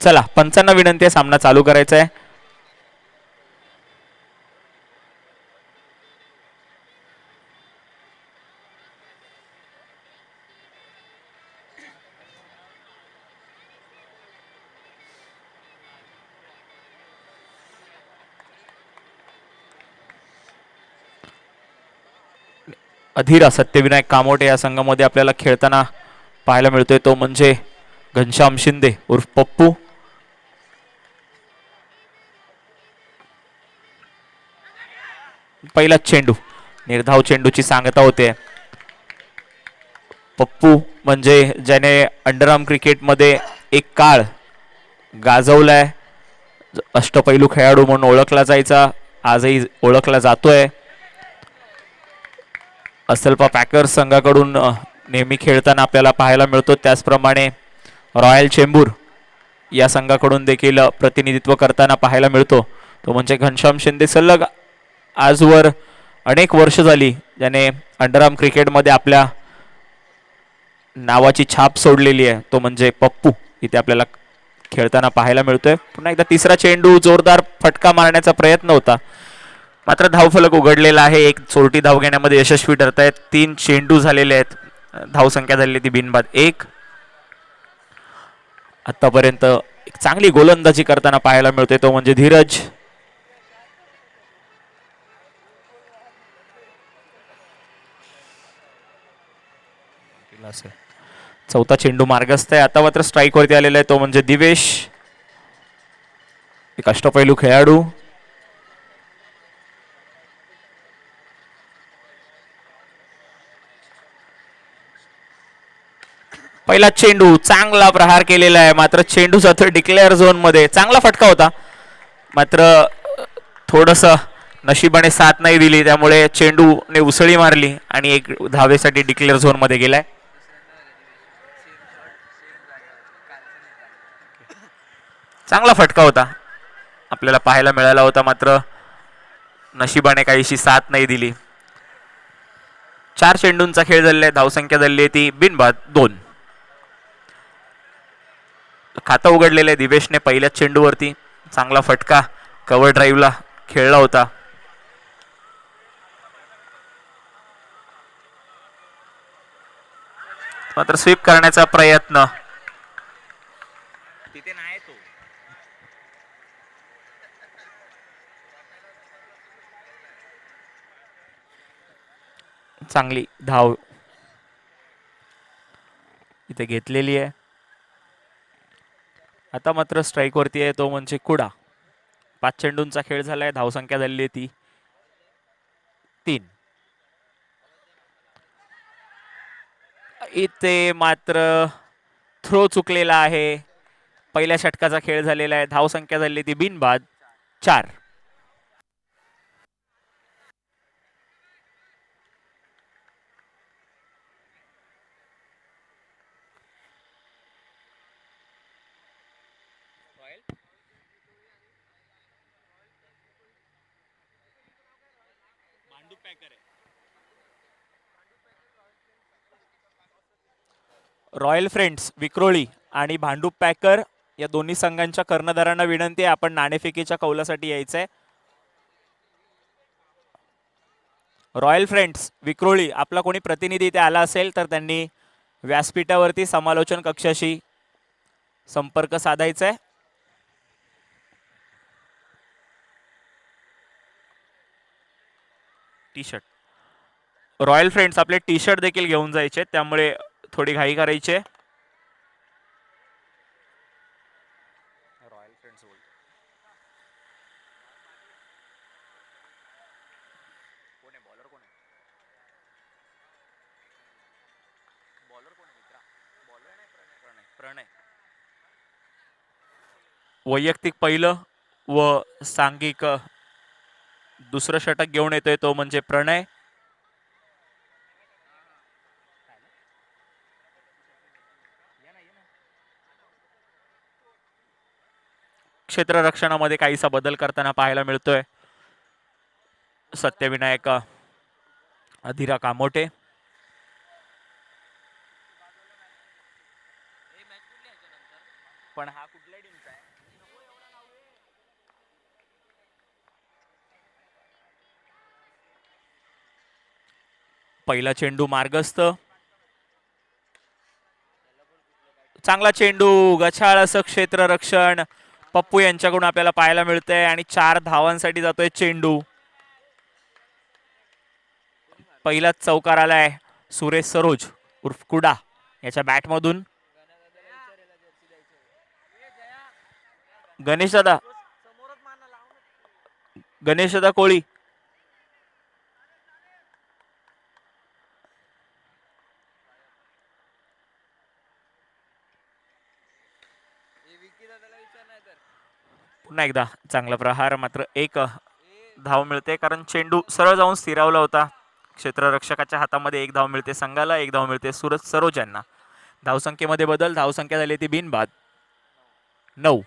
चला पंचांना विनंती आहे, सामना चालू करायचा आहे. अधीरा सत्यविनायक कामोटे या संघामध्ये आपल्याला खेळताना पाहायला मिळतोय तो म्हणजे घनश्याम शिंदे उर्फ पप्पू. पहिला चेंडू, निर्धाव चेंडूची सांगता होते. पप्पू म्हणजे ज्याने अंडरआर्म क्रिकेटमध्ये एक काळ गाजवलाय, अष्टपैलू खेळाडू म्हणून ओळखला जायचा, आजही ओळखला जातोय. असलपा पॅकर्स संघाकडून नेहमी खेळताना आपल्याला पाहायला मिळतो. त्याचप्रमाणे रॉयल चेंबूर या संघाकडून देखील प्रतिनिधित्व करताना पाहायला मिळतो तो म्हणजे घनश्याम शिंदे. सलग आजवर अनेक वर्ष झाली ज्याने अंडरआर्म क्रिकेटमध्ये आपल्या नावाची छाप सोडलेली आहे, तो म्हणजे पप्पू इथे आपल्याला खेळताना पाहायला मिळतोय. पुन्हा एकदा तिसरा चेंडू, जोरदार फटका मारण्याचा प्रयत्न होता, मात्र धावफलक उघडलेला आहे. एक चोरटी धाव घेण्यामध्ये यशस्वी ठरत आहेत. 3 चेंडू झालेले आहेत, धावसंख्या झाली ती बिनबाद 1. आतापर्यंत एक चांगली गोलंदाजी करताना पाहायला मिळते तो म्हणजे धीरज. चौथा चेंडू मार्गस्थ आहे. आता मात्र स्ट्राईक वरती आलेला आहे तो म्हणजे दिवेश, एक अष्टपैलू खेळाडू. पहिला चेंडू, चांगला प्रहार केलेला आहे, मात्र चेंडू जातो डिक्लेअर झोन मध्ये. चांगला फटका होता, मात्र थोडस नशिबाने साथ नाही दिली, त्यामुळे चेंडूने उसळी मारली आणि एक धावेसाठी डिक्लेअर झोन मध्ये गेलाय. चांगला फटका होता, आपल्याला पाहायला मिळाला होता, मात्र नशिबाने काहीशी साथ नाही दिली. 4 चेंडूंचा खेळ झालेला आहे, धावसंख्या झाली आहे ती बिनबाद 2. खातं उघडलेलं आहे दिवेशने पहिल्याच चेंडूवरती. चांगला फटका कव्हर ड्राईव्हला खेळला होता. मात्र स्वीप करण्याचा प्रयत्न तिथे नाही तो. चांगली धाव इथे घेतलेली आहे. आता मात्र स्ट्राईक वरती आहे तो म्हणजे कुडा. 5 चेंडूंचा खेळ झालाय, धावसंख्या झाली आहे ती 3. इथे मात्र थ्रो चुकलेला आहे. पहिल्या षटकाचा खेळ झालेला आहे, धावसंख्या झाली ती बिनबाद 4. रॉयल फ्रेंड्स विक्रोळी आणि भांडूप पॅकर या दोन्ही संघांच्या कर्णधारांना विनंती आहे, आपण नाणेफेकीच्या कौलासाठी यायचंय. रॉयल फ्रेंड्स विक्रोळी, आपला कोणी प्रतिनिधी इथे आला असेल तर त्यांनी व्यासपीठावरती समालोचन कक्षाशी संपर्क साधायचा आहे. टी शर्ट, रॉयल फ्रेंड्स आपले टी शर्ट देखील घेऊन जायचे, त्यामुळे थोडी घाई करायची. रॉयल फ्रेंड्स कोण आहे, बॉलर कोण आहे, बॉलर कोण आहे मित्रा, बॉलर नाही प्रणय, प्रणय. वैयक्तिक पहिलं व सांघिक दुसरं षटक घेऊन येतोय तो म्हणजे प्रणय. क्षेत्ररक्षणामध्ये काहीसा बदल करताना पाहायला मिळतोय सत्यविनायक अधीरा कामोटे. पण हा कुठल्या टीमचा आहे? पहिला चेंडू मार्गस्थ. चांगला चेंडू, गछाळ असं क्षेत्ररक्षण पप्पू यांच्याकडून आपल्याला पाहायला मिळतंय आणि 4 धावांसाठी जातोय चेंडू. पहिलाच चौकार आलाय सुरेश सरोज उर्फ कुडा याच्या बॅटमधून. गणेशदादा गणेशदादा कोळी पुन्हा एकदा चांगला प्रहार. मात्र एक धाव मिळते कारण चेंडू सरळ जाऊन स्थिरावला होता. क्षेत्ररक्षकाच्या हातामध्ये एक धाव मिळते संघाला, एक धाव मिळते सूरज सरोज यांना. धावसंख्येमध्ये बदल. धावसंख्या झाली ती बिनबाद 9.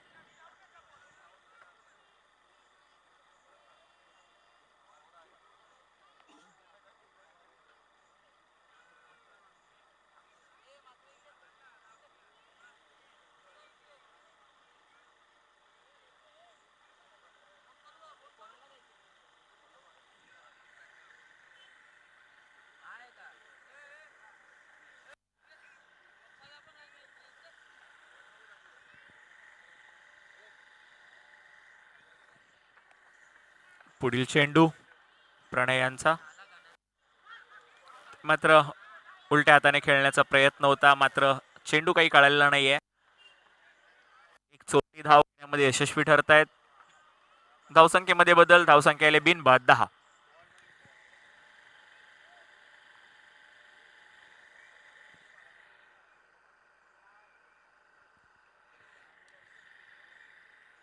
पुढील चेंडू प्रणय यांचा. मात्र उलट्या हाताने खेळण्याचा प्रयत्न होता, मात्र चेंडू काही कळालेला नाहीये. एक चोरी धाव मध्ये यशस्वी ठरतायत. धावसंख्येमध्ये बदल. धावसंख्या बिनबाद 10.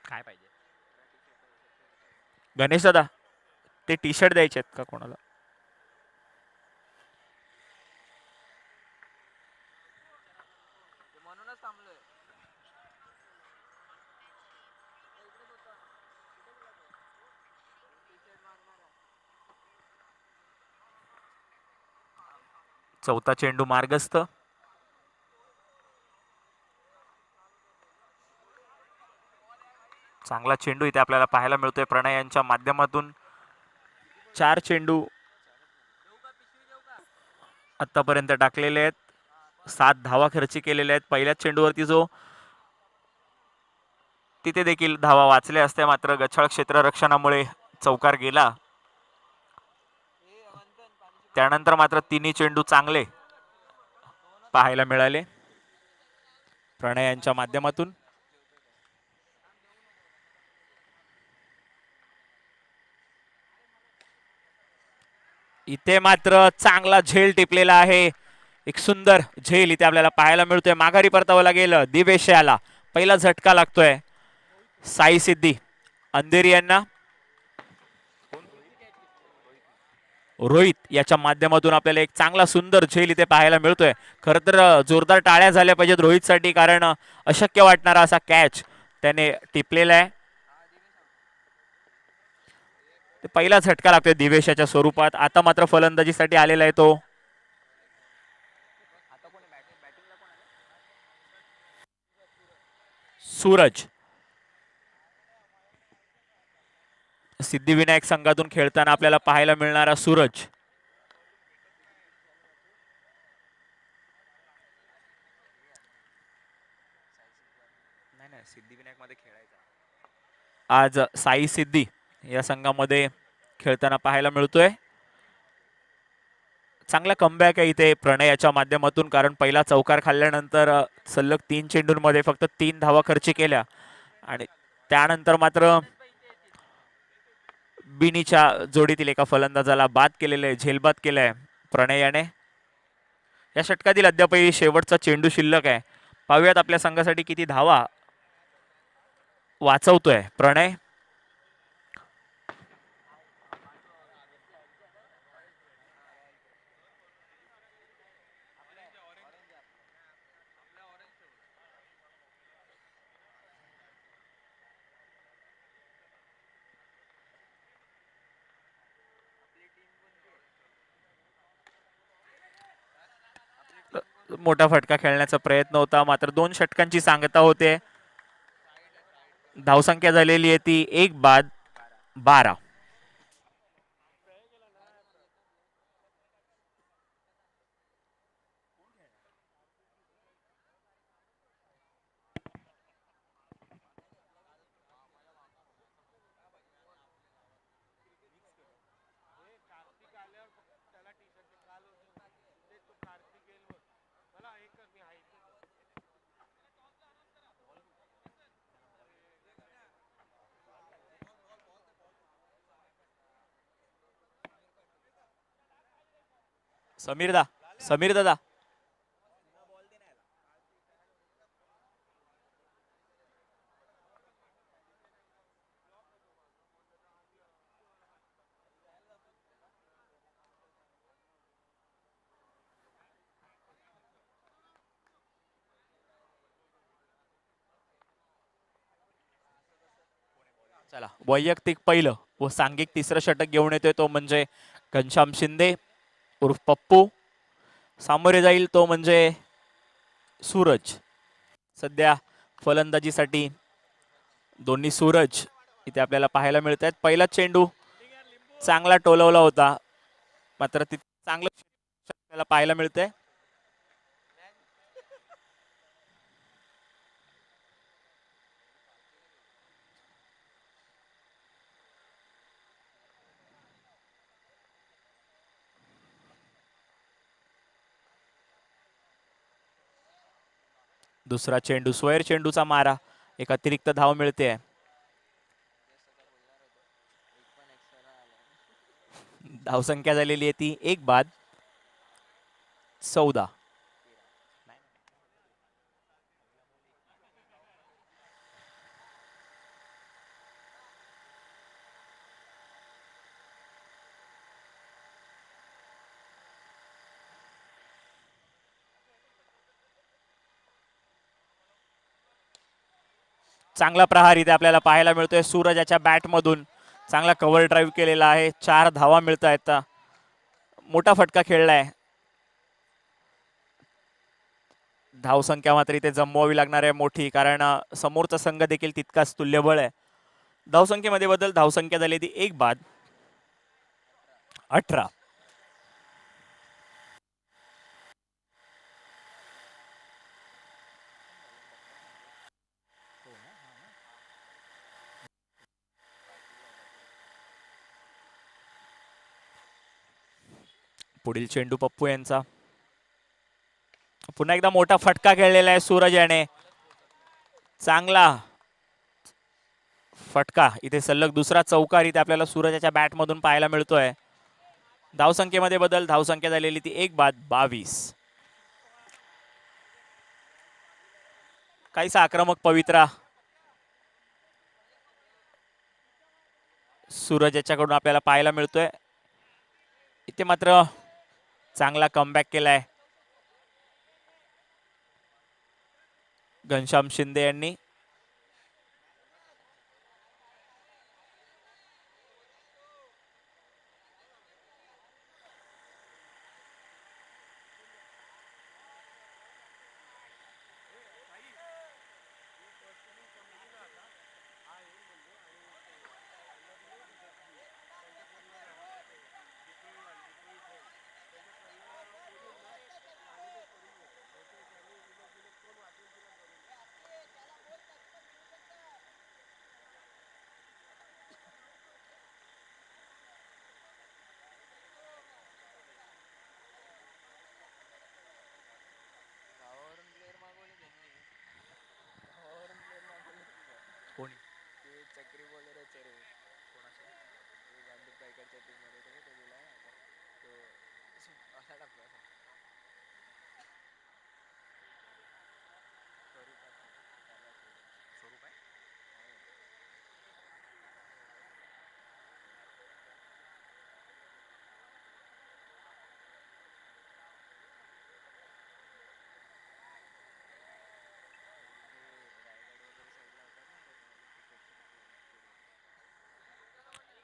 काय पाहिजे गणेश दादा? ते टी शर्ट द्यायचे आहेत का कोणाला? चौथा चेंडू मार्गस्थ. चांगला चेंडू इथे आपल्याला पाहायला मिळतोय प्रणय यांच्या माध्यमातून. 4 चेंडू आतापर्यंत टाकलेले आहेत. 7 धावा खर्ची केलेल्या आहेत. पहिल्याच चेंडूवरती जो तिथे देखील धावा वाचल्या असत्या, मात्र गछाळ क्षेत्ररक्षणामुळे चौकार गेला. त्यानंतर मात्र तिन्ही चेंडू चांगले पाहायला मिळाले प्रणय यांच्या माध्यमातून. इथे मात्र चांगला झेल टिपलेला आहे. एक सुंदर झेल इथे आपल्याला पाहायला मिळतोय. माघारी परतावं लागेल दिवेश याला. पहिला झटका लागतोय साई सिद्धी अंधेरी यांना. रोहित याच्या माध्यमातून आपल्याला एक चांगला सुंदर झेल इथे पाहायला मिळतोय. खरं तर जोरदार टाळ्या झाल्या पाहिजेत रोहितसाठी, कारण अशक्य वाटणारा असा कॅच त्याने टिपलेला आहे. पहिला झटका लागतोय दिवेशाच्या स्वरूपात. आता मात्र फलंदाजीसाठी आलेला आहे तो सूरज. सिद्धिविनायक संघातून खेळताना आपल्याला पाहायला मिळणारा सूरज. सिद्धिविनायक मध्ये खेळायचा आज साई सिद्धी या संघामध्ये खेळताना पाहायला मिळतोय. चांगला कमबॅक आहे इथे प्रणयाच्या माध्यमातून, कारण पहिला चौकार खाल्ल्यानंतर सलग 3 चेंडूंमध्ये फक्त 3 धावा खर्ची केल्या आणि त्यानंतर मात्र बिनीच्या जोडीतील एका फलंदाजाला बाद केलेले आहे, झेलबाद केलाय प्रणय याने. या षटकातील अद्यापही शेवटचा चेंडू शिल्लक आहे. पाहूयात आपल्या संघासाठी किती धावा वाचवतोय प्रणय. मोठा फटका खेळण्याचा प्रयत्न होता, मात्र 2 षटकांची सांगता होते. धावसंख्या झालेली आहे ती 1 बाद 12. समीर दादा चला वैयक्तिक पहिलं व सांघिक तिसरं षटक घेऊन येतोय तो म्हणजे घनश्याम शिंदे उर्फ पप्पू. सामोरे जाईल तो म्हणजे सूरज. सध्या फलंदाजीसाठी दोन्ही सूरज इथे आपल्याला पाहायला मिळत आहेत. पहिला चेंडू चांगला टोलवला होता मात्र ती चांगलं आपल्याला पाहायला मिळतंय. दुसरा चेंडू स्वैर चेंडूचा मारा एक अतिरिक्त धाव मिळते. धावसंख्या झालेली आहे ती 1 बाद 14. चांगला प्रहार इथे आपल्याला पाहायला मिळतोय सूरजाच्या बॅटमधून. चांगला कव्हर ड्राईव्ह केलेला आहे. 4 धावा मिळत आहेत. मोठा फटका खेळलाय. धावसंख्या मात्र इथे जमवावी लागणार आहे मोठी कारण समोरचा संघ देखील तितकाच तुल्यबळ आहे. धावसंख्येमध्ये बदल धावसंख्या झाली ती 1 बाद 18. पुढील चेंडू पप्पू यांचा. पुन्हा एकदा मोठा फटका खेळलेला आहे सूरज याने. चांगला फटका इथे सलग दुसरा चौकार इथे आपल्याला सूरजाच्या बॅटमधून पाहायला मिळतोय. धावसंख्येमध्ये बदल धावसंख्या झालेली ती 1 बाद 22. काहीसा आक्रमक पवित्रा सूरज याच्याकडून आपल्याला पाहायला मिळतोय. इथे मात्र चांगला कमबॅक केलाय घनश्याम शिंदे यांनी.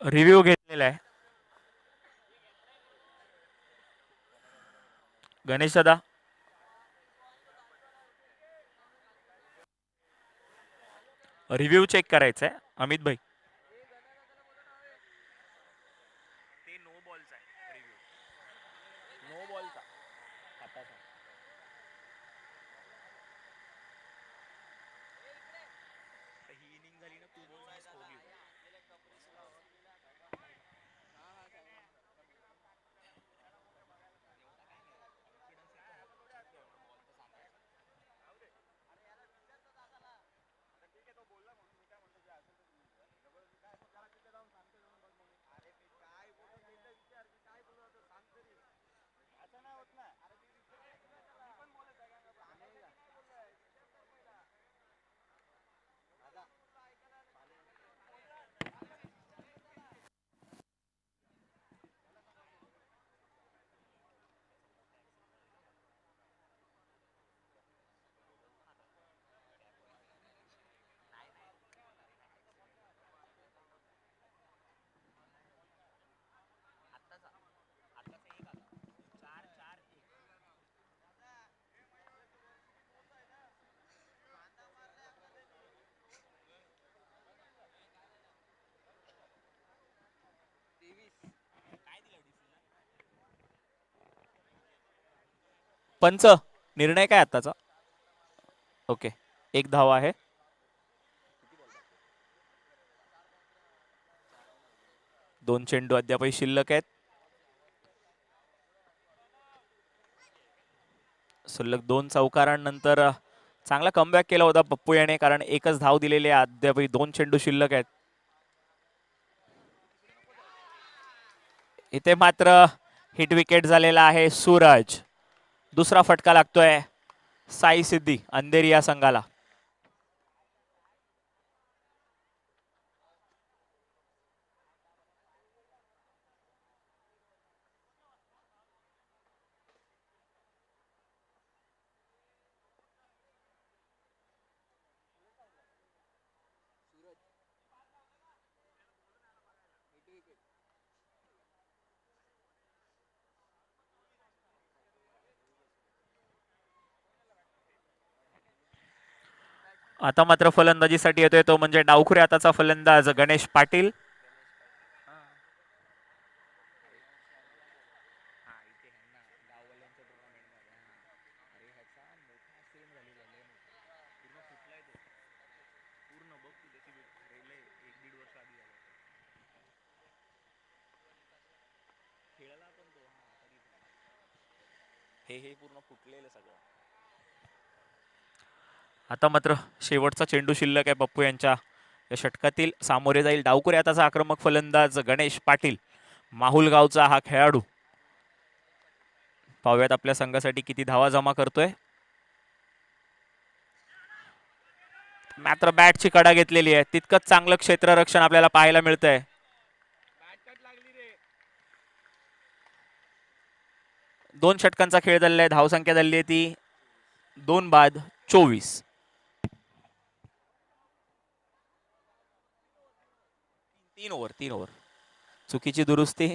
रिव्ह्यू घेतलेला आहे गणेश दादा. रिव्ह्यू चेक करायचा आहे अमित भाई. पंच निर्णय काय आताचा? ओके, एक धावा आहे. दोन चेंडू अद्यापही शिल्लक आहेत. सलग दोन चौकारांनंतर चांगला कमबॅक केला होता पप्पू याने, कारण एकच धाव दिलेली आहे. अद्यापही दोन चेंडू शिल्लक आहेत. इथे मात्र हिट विकेट झालेला आहे सूरज. दुसरा फटका लागतोय साई सिद्धी अंधेरी या संघाला. आता मात्र फलंदाजीसाठी येतोय तो म्हणजे डावखुरे हाताचा फलंदाज गणेश पाटील. आता मात्र शेवटचा चेंडू शिल्लक आहे पप्पू यांच्या या षटकातील. सामोरे जाईल डावखुरे हाताचा आक्रमक फलंदाज गणेश पाटील, माहुल गावचा हा खेळाडू. पाहूयात आपल्या संघासाठी किती धावा जमा करतोय. मात्र बॅटची कडा घेतलेली आहे. तितकंच चांगलं क्षेत्ररक्षण आपल्याला पाहायला मिळतंय. दोन षटकांचा खेळ झालेला आहे. धावसंख्या झाली आहे ती 2 बाद 24. तीन ओव्हर चुकीची दुरुस्ती.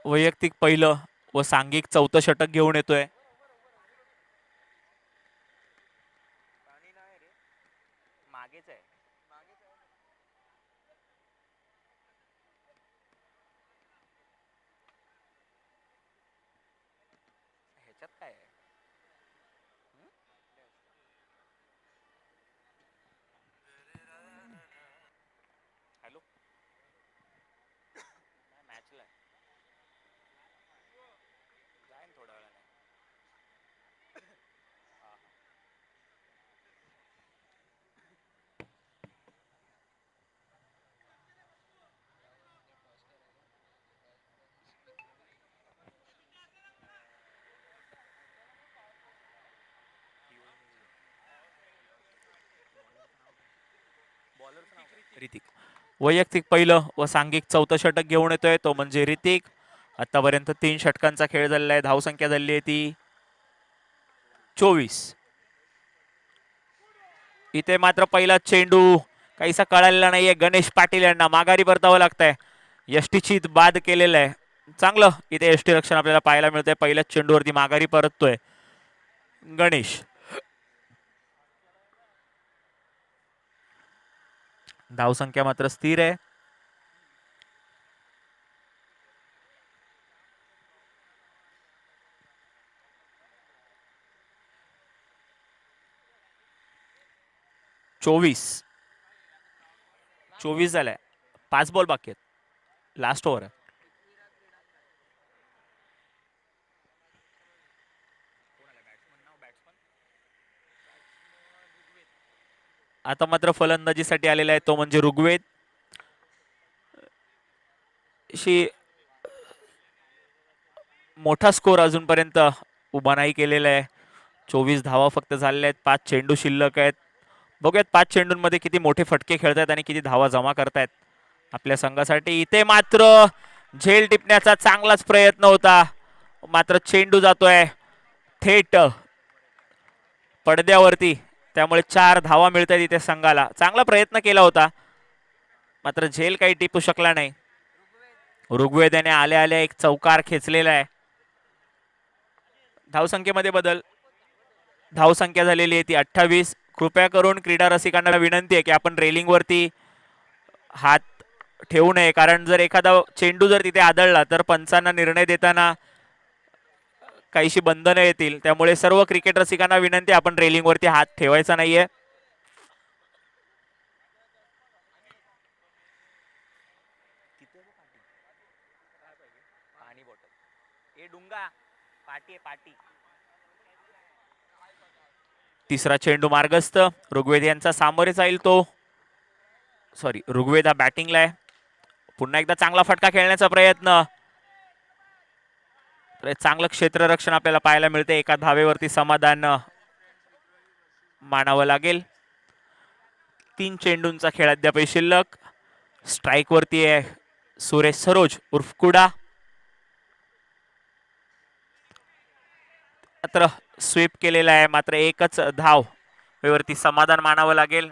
वैयक्तिक पहिलं व सांघिक चौथं षटक घेऊन येतोय. ऋतिक वैयक्तिक पहिलं व सांघिक चौथं षटक घेऊन येतोय तो म्हणजे ऋतिक. आतापर्यंत 3 षटकांचा खेळ झालेला आहे. धावसंख्या झाली आहे ती 24. इथे मात्र पहिला चेंडू काहीसा कळालेला नाहीये. गणेश पाटील यांना माघारी परतावं लागतंय. यष्टीची बाद केलेलं आहे. चांगलं इथे यष्टी रक्षण आपल्याला पाहायला मिळतंय. पहिल्याच चेंडूवरती माघारी परततोय गणेश. धावसंख्या मात्र स्थिर आहे. चोवीस झालाय. 5 बॉल बाकी आहेत. लास्ट ओव्हर आहे. आता मात्र फलंदाजीसाठी आलेला आहे तो म्हणजे ऋग्वेद. मोठा स्कोर अजूनपर्यंत उभा नाही केलेला आहे. 24 धावा फक्त झालेल्या आहेत. 5 चेंडू शिल्लक आहेत. बघूयात 5 चेंडूंमध्ये किती मोठे फटके खेळतायत आणि किती धावा जमा करतायत आपल्या संघासाठी. इथे मात्र झेल टिपण्याचा चांगलाच प्रयत्न होता. मात्र चेंडू जातोय थेट पडद्यावरती. त्यामुळे 4 धावा मिळतात इथे संघाला. चांगला प्रयत्न केला होता मात्र झेल काही टिपू शकला नाही. ऋग्वेद याने आल्या आल्या एक चौकार खेचलेला आहे. धावसंख्येमध्ये बदल. धावसंख्या झालेली आहे ती 28. कृपया करून क्रीडा रसिकांना विनंती आहे की आपण रेलिंग वरती हात ठेवू नये, कारण जर एखादा चेंडू जर तिथे आदळला तर पंचांना निर्णय देताना काहीशी बंधनं येतील. त्यामुळे सर्व क्रिकेट रसिकांना विनंती आपण रेलिंग वरती हात ठेवायचा नाहीये. तिसरा चेंडू मार्गस्थ. ऋग्वेद यांचा सामोरे जाईल तो. सॉरी, ऋग्वेद हा बॅटिंगला आहे. पुन्हा एकदा चांगला फटका खेळण्याचा प्रयत्न. चांगलं क्षेत्ररक्षण आपल्याला पाहायला मिळते. एका धावेवरती समाधान मानावं लागेल. 3 चेंडूंचा खेळ अद्याप शिल्लक. स्ट्राइक वरती आहे सुरेश सरोज उर्फ कुडा. मात्र स्वीप केलेला आहे, मात्र एकच धाव वरती समाधान मानावं लागेल.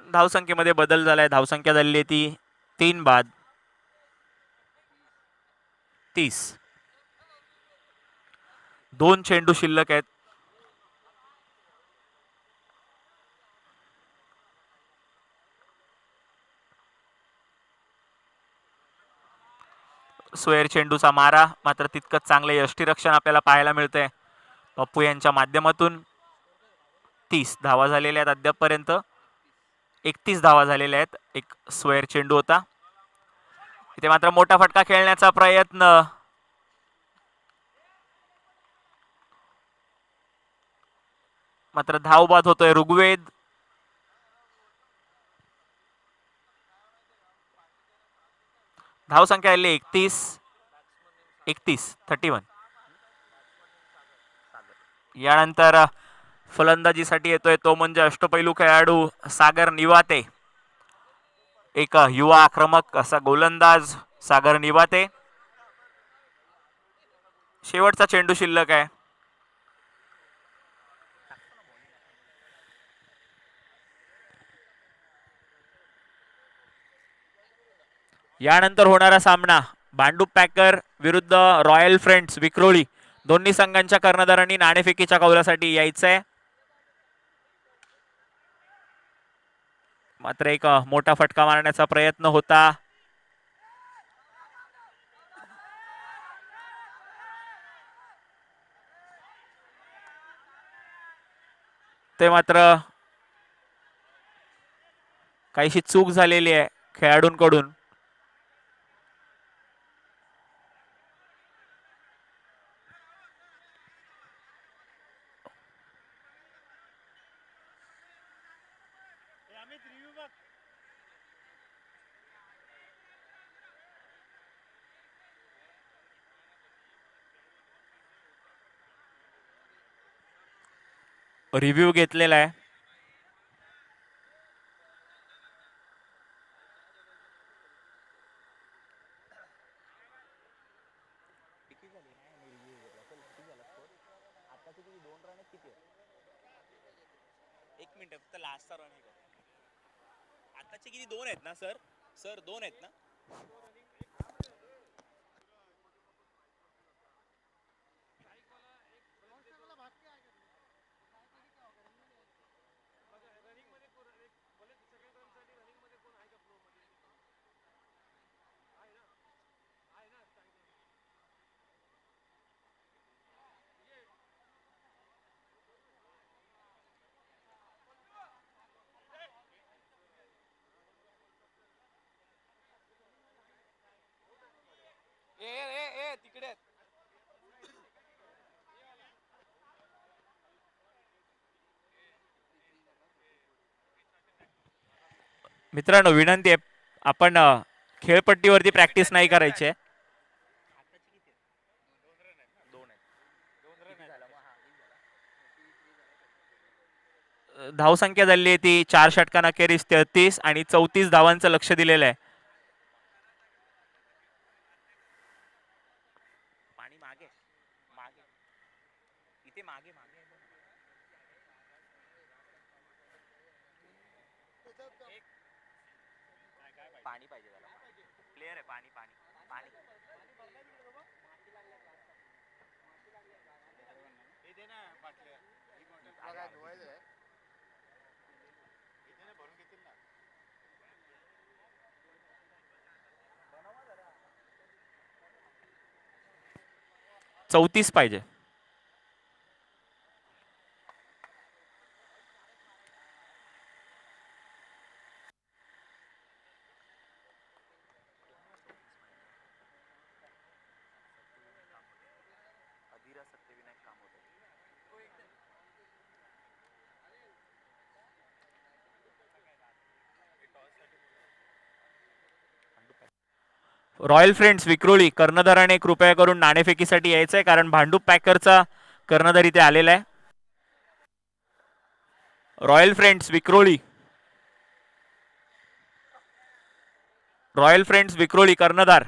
धावसंख्येमध्ये बदल झालाय. धावसंख्या झालेली आहे ती 3 बाद 30. 2 चेंडू शिल्लक आहेत. सोयर चेंडूचा मारा, मात्र तितकंच चांगले यष्टीरक्षण आपल्याला पाहायला मिळतंय पप्पू यांच्या माध्यमातून. 30 धावा झालेल्या आहेत अद्यापपर्यंत. 31 धावा झालेल्या आहेत. एक स्क्वेअर चेंडू होता. इथे मात्र मोठा फटका खेळण्याचा प्रयत्न. मात्र धावबाद होतोय ऋग्वेद. धावसंख्या आली 31. यानंतर फलंदाजीसाठी येतोय तो म्हणजे अष्टपैलू खेळाडू सागर निवाते. एक युवा आक्रमक असा गोलंदाज सागर निवाते. शेवटचा चेंडू शिल्लक आहे. यानंतर होणारा सामना भांडूप पॅकर विरुद्ध रॉयल फ्रेंड्स विक्रोळी. दोन्ही संघांच्या कर्णधारांनी नाणेफेकीच्या कौलासाठी यायचंय. मात्र एक मोठा फटका मारण्याचा प्रयत्न होता. ते मात्र काहीशी चूक झालेली आहे खेळाडूंकडून. रिव्ह्यू घेतलेला आहे. आताचे किती 2 आहेत ना सर? सर 2 आहेत ना? तिकडे मित्रांनो विनंती आहे, आपण खेळपट्टीवरती प्रॅक्टिस नाही करायची. धावसंख्या झाली आहे ती 4 षटकांअखेरीस 33 आणि 34 धावांचं लक्ष दिलेलं आहे. पाणी मागे मागे इथे मागे मागे पाणी पाहिजे त्याला. क्लिअर आहे. पाणी पाणी पाणी हे दे ना बाटल्या. भरून घेतील ना. 34 पाहिजे. रॉयल फ्रेंड्स विक्रोळी कर्णधाराने कृपया करून नाणेफेकीसाठी यायचं आहे, कारण भांडूप पॅकरचा कर्णधार इथे आलेला आहे. Royal friends Vikhroli, royal friends Vikhroli कर्णधार.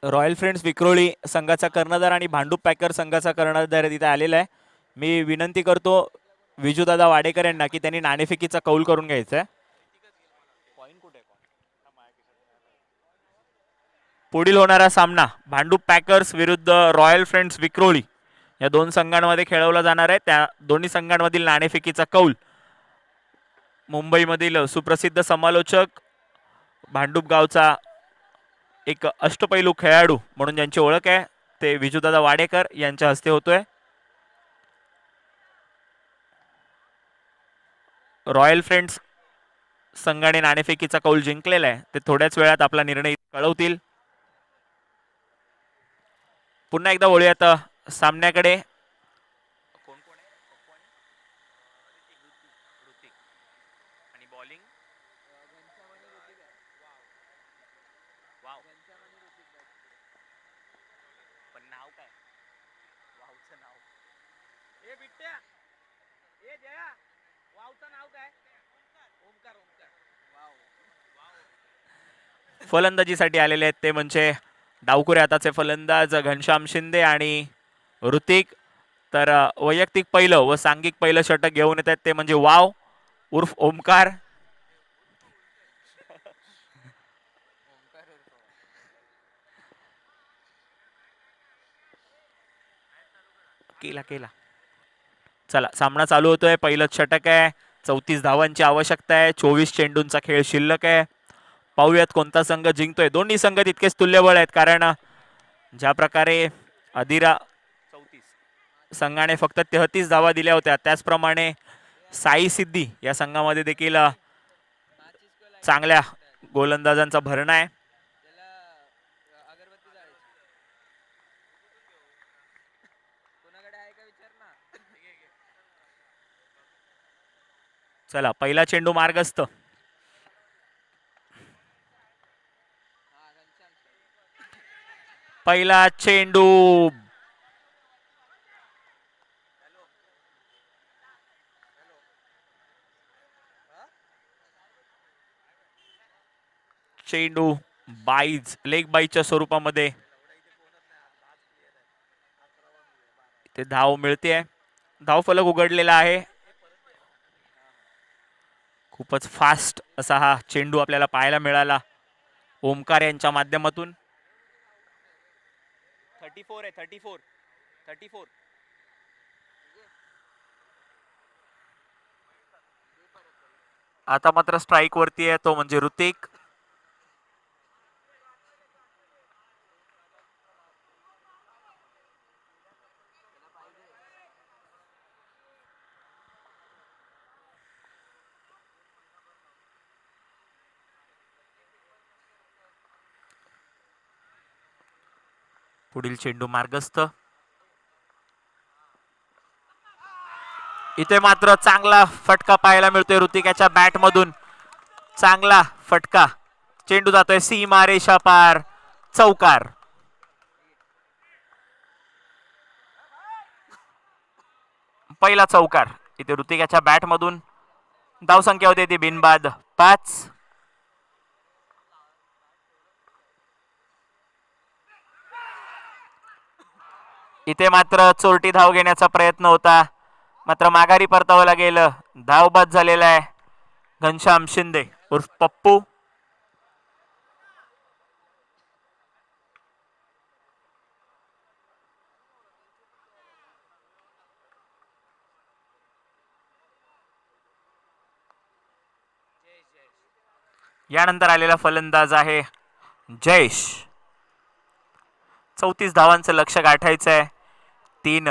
रॉयल फ्रेंड्स विक्रोळी संघाचा कर्णधार आणि भांडूप पॅकर संघाचा कर्णधार इथे आलेला आहे. मी विनंती करतो विजूदादा वाडेकर यांना की त्यांनी नाणेफेकीचा कौल करून घ्यायचा आहे. पुढील होणारा सामना भांडूप पॅकर्स विरुद्ध रॉयल फ्रेंड्स विक्रोळी या दोन संघांमध्ये खेळवला जाणार आहे. त्या दोन्ही संघांमधील नाणेफेकीचा कौल मुंबईमधील सुप्रसिद्ध समालोचक, भांडूप गावचा एक अष्टपैलू खेळाडू म्हणून ज्यांची ओळख आहे ते विजूदादा वाडेकर यांच्या हस्ते होतोय. रॉयल फ्रेंड्स संघाने नाणेफेकीचा कौल जिंकलेला आहे. ते थोड्याच वेळात आपला निर्णय कळवतील. पुन्हा एकदा वळूयात सामन्याकडे. फलंदाजीसाठी आलेले आहेत ते म्हणजे डावखुरे हाताचे फलंदाज घनश्याम शिंदे आणि ऋतिक. तर वैयक्तिक पहिलं व सांघिक पहिलं षटक घेऊन येत आहेत ते म्हणजे वाव उर्फ ओमकार. केला केला. चला सामना चालू होतोय. पहिलं षटक आहे. 34 धावांची आवश्यकता आहे. 24 चेंडूंचा खेळ शिल्लक आहे. पाहूयात कोणता संघ जिंकतोय. दोन्ही संघ तितकेच तुल्यबळ आहेत, कारण ज्या प्रकारे अधिरा संघाने फक्त 33 धावा दिल्या होत्या त्याचप्रमाणे साई सिद्धी या संघामध्ये देखील चांगल्या गोलंदाजांचा भरणा आहे. चला पहिला चेंडू मार्गस्थ. पहिला चेंडू चेंडू बाईज लेग बाईच्या स्वरूपामध्ये ते धाव मिळते. धाव फलक उघडलेला आहे. खूपच फास्ट असा हा चेंडू आपल्याला पाहायला मिळाला ओमकार यांच्या माध्यमातून. 34 आहे. 34. आता मात्र स्ट्राइक वरती आहे तो म्हणजे ऋतिक. पुढील चेंडू मार्गस्थ. इथे मात्र चांगला फटका पाहायला मिळतोय ऋतिकाच्या बॅट मधून. चांगला फटका. चेंडू जातोय सीमा रेषा पार. चौकार. पहिला चौकार इथे ऋतिकाच्या बॅट मधून. धावसंख्या होते ती बिनबाद 5. इथे मात्र चोरटी धाव घेण्याचा प्रयत्न होता, मात्र माघारी परतावं लागेल. धावबाद झालेला आहे घनश्याम शिंदे उर्फ पप्पू. यानंतर आलेला फलंदाज आहे जयेश. 34 धावांचं लक्ष गाठायचं आहे. 3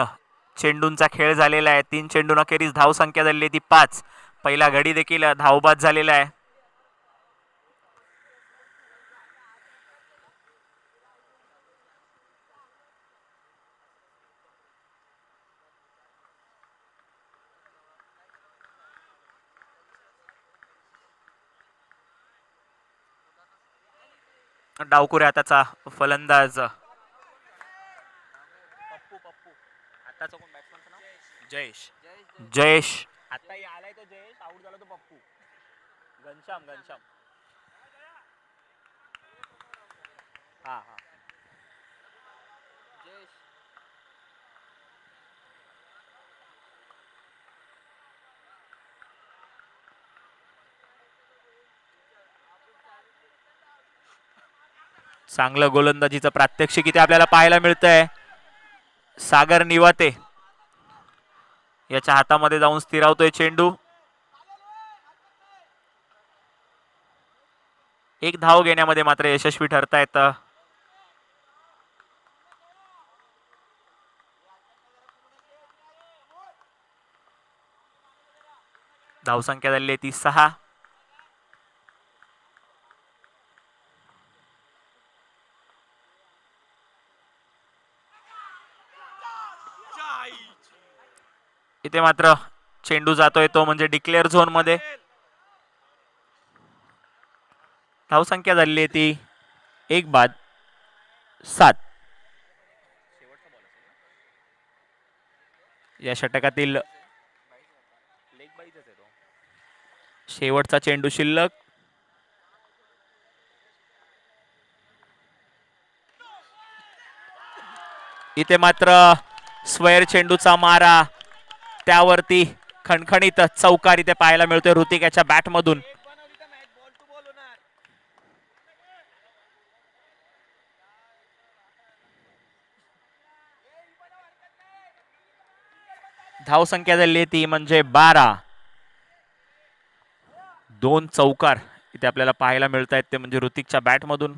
चेंडूंचा खेळ झालेला आहे. 3 चेंडूंना अखेरीस धावसंख्या झाली ती 5. पहिला गडी देखील धावबाद झालेला आहे. डावकुऱ्या हाताचा फलंदाज आताचा कोण बॅट्समनचं नाव? जयेश. जयेश आता आलाय तो जयेश. आउट झाला तो पप्पू. घनश्याम. हा. जयेश. चांगलं गोलंदाजीचं प्रात्यक्षिक इथे आपल्याला पाहायला मिळतंय. सागर निवाते याच्या हातामध्ये जाऊन स्थिरावतोय चेंडू. एक धाव घेण्यामध्ये मात्र यशस्वी ठरतायत. धावसंख्या झाली आहे ती 6. इथे मात्र चेंडू जातोय तो म्हणजे डिक्लेअर झोन मध्ये. धावसंख्या झाली आहे ती 1 बाद 7. या षटकातील शेवटचा चेंडू शिल्लक. इथे मात्र स्क्वेअर चेंडूचा मारा, त्यावरती खणखणीत चौकार इथे पाहायला मिळतोय ऋतिकाच्या बॅट मधून. धावसंख्या झाली ती म्हणजे 12. 2 चौकार इथे आपल्याला पाहायला मिळत आहेत ते म्हणजे ऋतिकच्या बॅट मधून.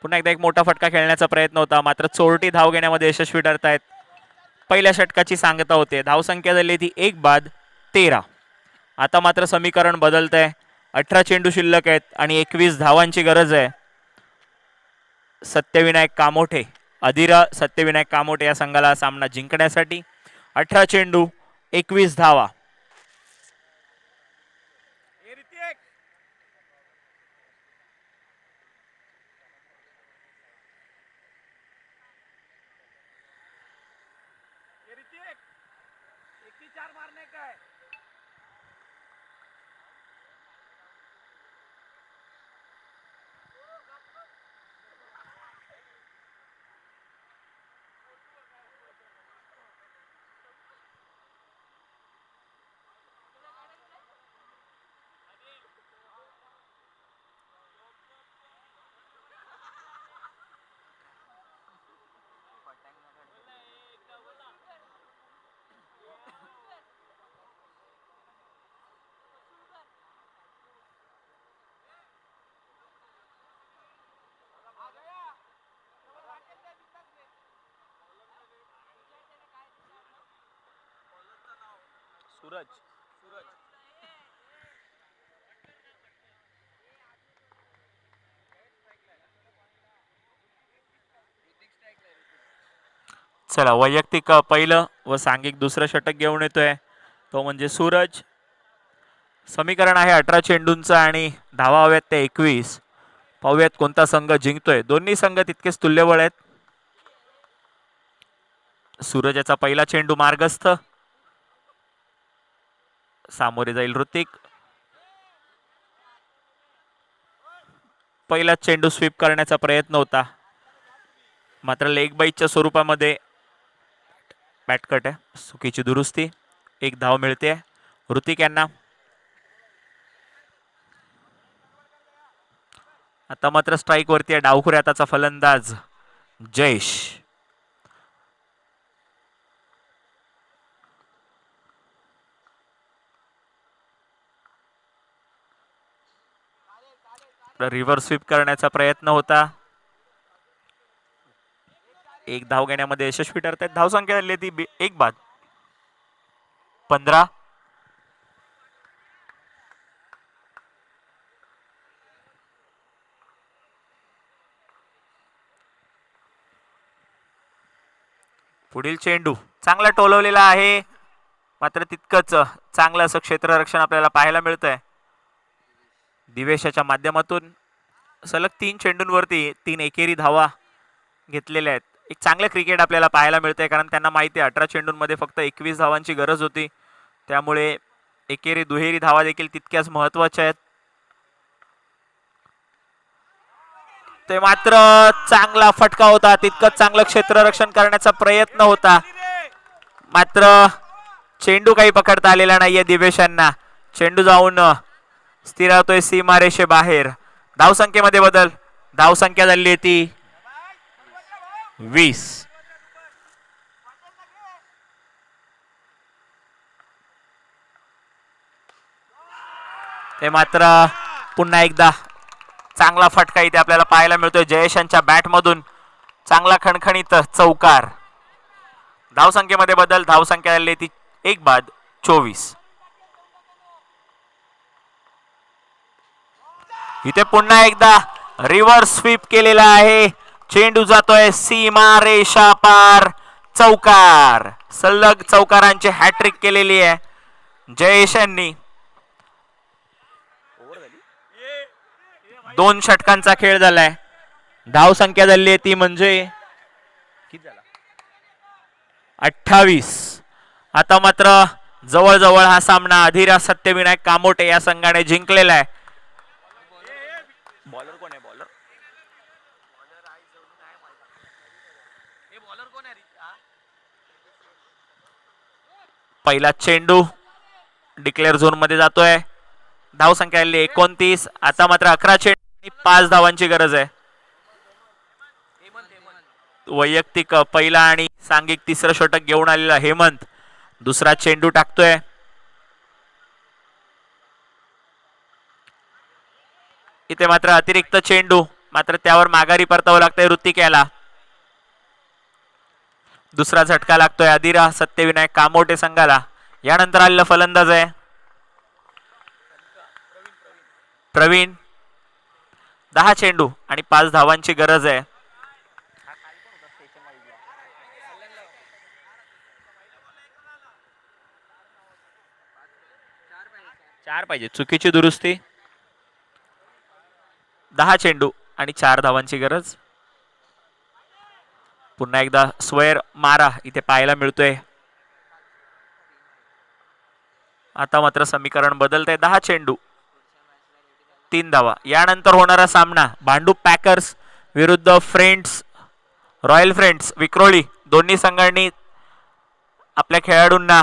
पुन्हा एकदा एक मोठा फटका खेळण्याचा प्रयत्न होता, मात्र चोरटी धाव घेण्यामध्ये यशस्वी ठरतायत. पहिल्या षटकाची सांगता होते. धावसंख्या झाली ती 1 बाद 13. आता मात्र समीकरण बदलतंय. 18 चेंडू शिल्लक आहेत आणि 21 धावांची गरज आहे सत्यविनायक कामोठे, अधिरा सत्यविनायक कामोठे या संघाला सामना जिंकण्यासाठी. 18 चेंडू 21 धावा. सूरज चला वैयक्तिक पहिलं व सांघिक दुसरं षटक घेऊन येतोय तो म्हणजे सूरज. समीकरण आहे 18 चेंडूंचं आणि धावा हव्यात ते 21. पाहूयात कोणता संघ जिंकतोय. दोन्ही संघ तितकेच तुल्यबळ आहेत. सूरजाचा पहिला चेंडू मार्गस्थ, सामोरे जाईल ऋतिक. पहिला चेंडू स्वीप करण्याचा प्रयत्न होता, मात्र लेग बाईटच्या स्वरूपामध्ये बॅटकट आहे. चुकीची दुरुस्ती, एक धाव मिळते ऋतिक यांना. आता मात्र स्ट्राईक वरती आहे डावखुऱ्या हाताचा फलंदाज जयेश. रिव्हर्स स्वीप करण्याचा प्रयत्न होता, एक धाव घेण्यामध्ये यशस्वी ठरतात. धावसंख्या झाली ती एक बाद. 15. पुढील चेंडू चांगला टोलवलेला आहे, मात्र तितकंच चांगलं असं क्षेत्ररक्षण आपल्याला पाहायला मिळतंय. दिवेशाच्या माध्यमातून सलग 3 चेंडूंवरती 3 एकेरी धावा घेतलेल्या आहेत. एक चांगलं क्रिकेट आपल्याला पाहायला मिळतंय, कारण त्यांना माहिती आहे 18 चेंडूंमध्ये फक्त 21 धावांची गरज होती. त्यामुळे एकेरी दुहेरी धावा देखील तितक्याच महत्वाच्या आहेत. ते मात्र चांगला फटका होता, तितकंच चांगलं क्षेत्ररक्षण करण्याचा प्रयत्न होता, मात्र चेंडू काही पकडता आलेला नाहीये दिवेशांना. चेंडू जाऊन स्थिरावतोय सीमारेषे बाहेर. धावसंख्येमध्ये बदल, धावसंख्या झाली आहे ती 20. ते मात्र पुन्हा एकदा चांगला फटका इथे आपल्याला पाहायला मिळतोय जयेशांच्या बॅट मधून. चांगला खणखणीत चौकार. धावसंख्येमध्ये बदल, धावसंख्या झाली ती 1 बाद 24. इथे पुन्हा एकदा रिव्हर्स स्वीप केलेला आहे. चेंडू जातोय सीमा रेषा पार. चौकार, सलग चौकारांची हॅट्रिक केलेली आहे जयेशांनी. 2 षटकांचा खेळ झालाय. धावसंख्या झाली आहे ती म्हणजे 28. आता मात्र जवळजवळ हा सामना अधिरा सत्यविनायक कामोटे या संघाने जिंकलेला आहे. बॉलर कोण आहे? बॉलर पहिला चेंडू डिक्लेअर झोन मध्ये जातोय. धावसंख्या 29. आता मात्र 11 चेंडू 5 धावांची गरज आहे. वैयक्तिक पहिला आणि सांघिक तिसरं षटक घेऊन आलेला हेमंत दुसरा चेंडू टाकतोय. इथे मात्र अतिरिक्त चेंडू, मात्र त्यावर माघारी परतावं लागतंय ऋतिक याला. दुसरा झटका लागतोय अधिरा सत्यविनायक कामोटे संघाला. यानंतर आलेला फलंदाज आहे प्रवीण. 10 चेंडू आणि 5 धावांची गरज आहे. चार पाहिजे, चुकीची दुरुस्ती. 10 चेंडू आणि 4 धावांची गरज. पुन्हा एकदा स्वैर मारा इथे पाहायला मिळतोय. आता मात्र समीकरण बदलतंय. 10 चेंडू 3 धावा. यानंतर होणारा सामना भांडूप पॅकर्स विरुद्ध फ्रेंड्स रॉयल फ्रेंड्स विक्रोळी. दोन्ही संघांनी आपल्या खेळाडूंना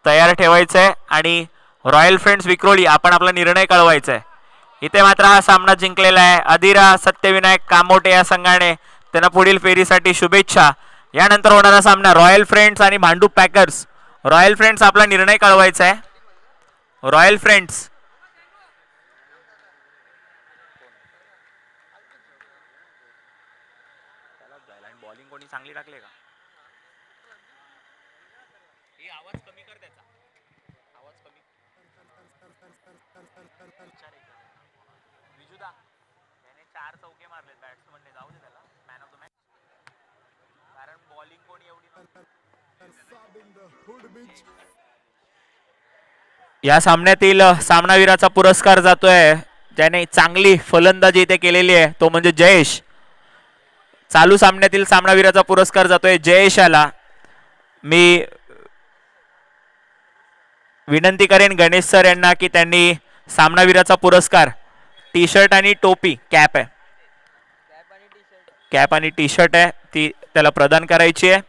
तयार ठेवायचंय आणि रॉयल फ्रेंड्स विक्रोळी आपण आपला निर्णय कळवायचा आहे. इथे मात्र हा सामना जिंकलेला आहे अधिरा सत्यविनायक कामोटे या संघाने. त्यांना पुढील फेरीसाठी शुभेच्छा. यानंतर होणारा सामना रॉयल फ्रेंड्स आणि भांडूप पॅकर्स. रॉयल फ्रेंड्स आपला निर्णय कळवायचा आहे. रॉयल फ्रेंड्स बॉलिंग कोणी चांगली टाकले का? आवाज कमी कर त्याचा, आवाज कमी. विजुदा त्याने 4 चौके मारले बॅट्समनने. जाऊ दे त्याला मॅन ऑफ द मॅच, कारण बॉलिंग कोणी या सामन्यातील सामनावीराचा पुरस्कार जातोय ज्याने चांगली फलंदाजी इथे केलेली आहे तो म्हणजे जयेश. चालू सामन्यातील सामनावीराचा पुरस्कार जातोय जयेशाला. मी विनंती करेन गणेश सर यांना की त्यांनी सामनावीराचा पुरस्कार टी शर्ट आणि टोपी कॅप आणि टी शर्ट आहे ती त्याला प्रदान करायची आहे.